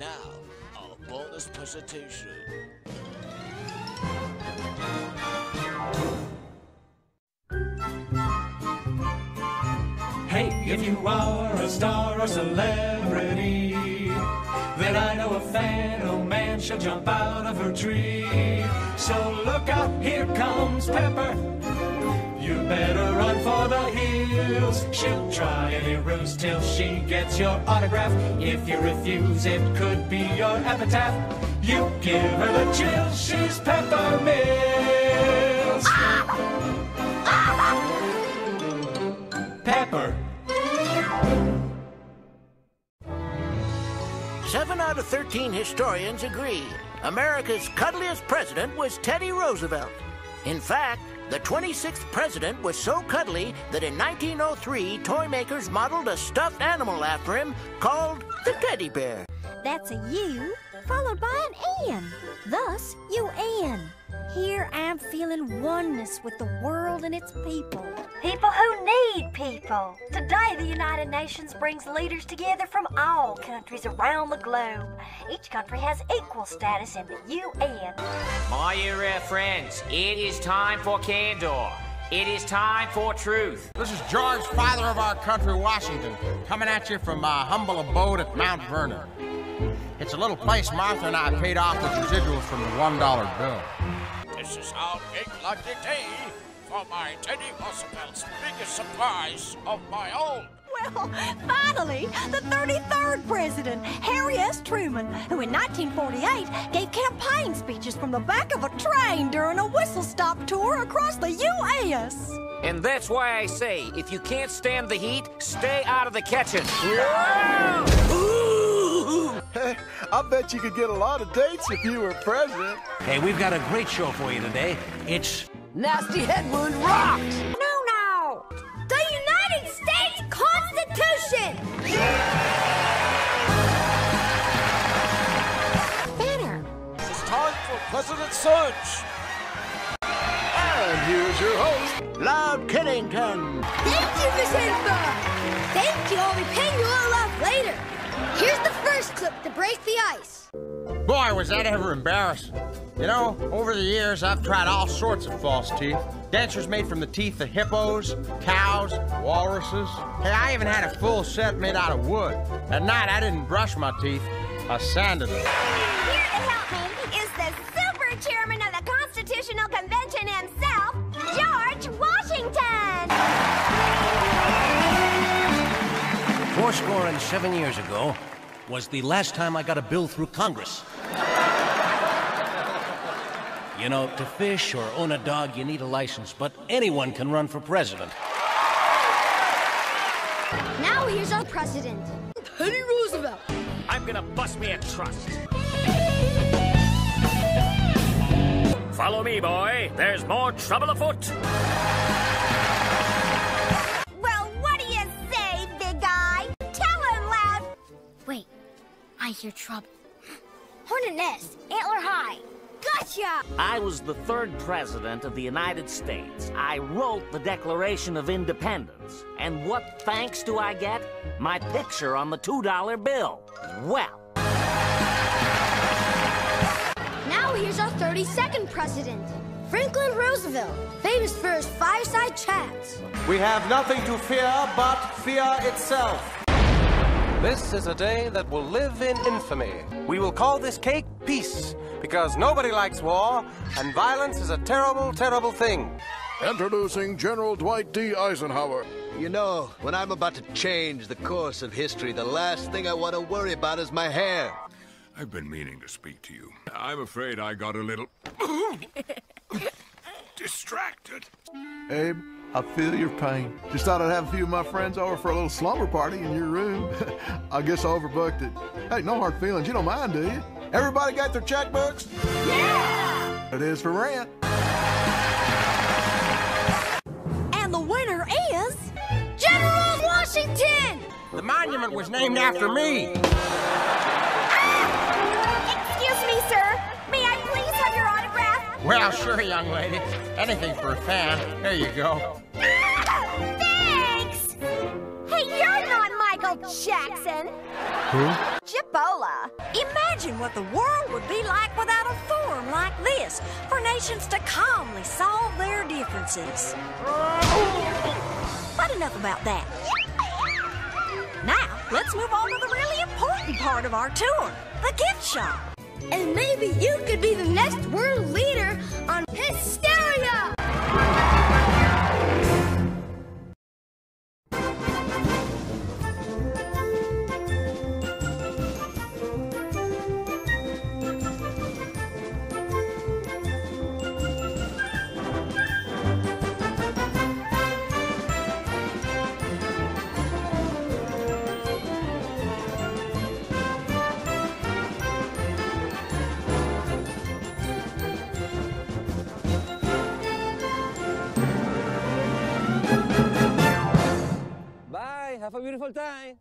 Now, a bonus presentation. Hey, if you are a star or celebrity, then I know a fan, oh man, she'll jump out of her tree. So look out, here comes Pepper. You better run for the hills. She'll try any ruse till she gets your autograph. If you refuse, it could be your epitaph. You give her the chills, she's Pepper Mills. Pepper. 7 out of 13 historians agree America's cuddliest president was Teddy Roosevelt. In fact, the 26th president was so cuddly that in 1903, toy makers modeled a stuffed animal after him called the teddy bear. That's a U followed by an N. Thus, UN. Here I'm feeling oneness with the world and its people. People who need people. Today, the United Nations brings leaders together from all countries around the globe. Each country has equal status in the UN. My era friends, it is time for candor. It is time for truth. This is George, father of our country, Washington, coming at you from my humble abode at Mount Vernon. It's a little place Martha and I paid off with residuals from the $1 bill. This is how big lucky day for my Teddy Roosevelt's biggest surprise of my own. Well, finally, the 33rd president, Harry S. Truman, who in 1948 gave campaign speeches from the back of a train during a whistle-stop tour across the U.S. And that's why I say, if you can't stand the heat, stay out of the kitchen. Hey, I bet you could get a lot of dates if you were president. Hey, we've got a great show for you today. It's Nasty Head Wound Rocks! No! The United States Constitution! Better. It's time for President Surge. And here's your host, Loud Kennington. Thank you, Miss Hilda. Thank you. I'll be paying you all off later. Here's the first clip to break the ice. Boy, was that ever embarrassing. You know, over the years, I've tried all sorts of false teeth. Dentures made from the teeth of hippos, cows, walruses. Hey, I even had a full set made out of wood. At night, I didn't brush my teeth. I sanded them. Here to help me is the super chairman of the Constitutional Convention himself, George Washington. 7 years ago was the last time I got a bill through Congress. You know, to fish or own a dog, you need a license, but anyone can run for president. Now here's our president, Teddy Roosevelt. I'm gonna bust me a trust. Follow me, boy. There's more trouble afoot. Well, what do you say, big guy? Tell him, lad. Wait, I hear trouble. Hornet Nest, Antler High. Gotcha! I was the 3rd president of the United States. I wrote the Declaration of Independence. And what thanks do I get? My picture on the $2 bill. Well. Now here's our 32nd president, Franklin Roosevelt, famous for his fireside chats. We have nothing to fear but fear itself. This is a day that will live in infamy. We will call this cake peace, because nobody likes war, and violence is a terrible, terrible thing. Introducing General Dwight D. Eisenhower. You know, when I'm about to change the course of history, the last thing I want to worry about is my hair. I've been meaning to speak to you. I'm afraid I got a little distracted. Abe, I feel your pain. Just thought I'd have a few of my friends over for a little slumber party in your room. I guess I overbooked it. Hey, no hard feelings. You don't mind, do you? Everybody got their checkbooks? Yeah! It is for rent. And the winner is General Washington! The monument was named after me. Excuse me, sir. May I please have your autograph? Well, sure, young lady. Anything for a fan. There you go. Thanks! Hey, you're not Michael Jackson. Who? Chip Ebola. Imagine what the world would be like without a forum like this for nations to calmly solve their differences. But enough about that. Now, let's move on to the really important part of our tour, the gift shop. And maybe you could be the next world leader on Hysteria! Bye, have a beautiful time.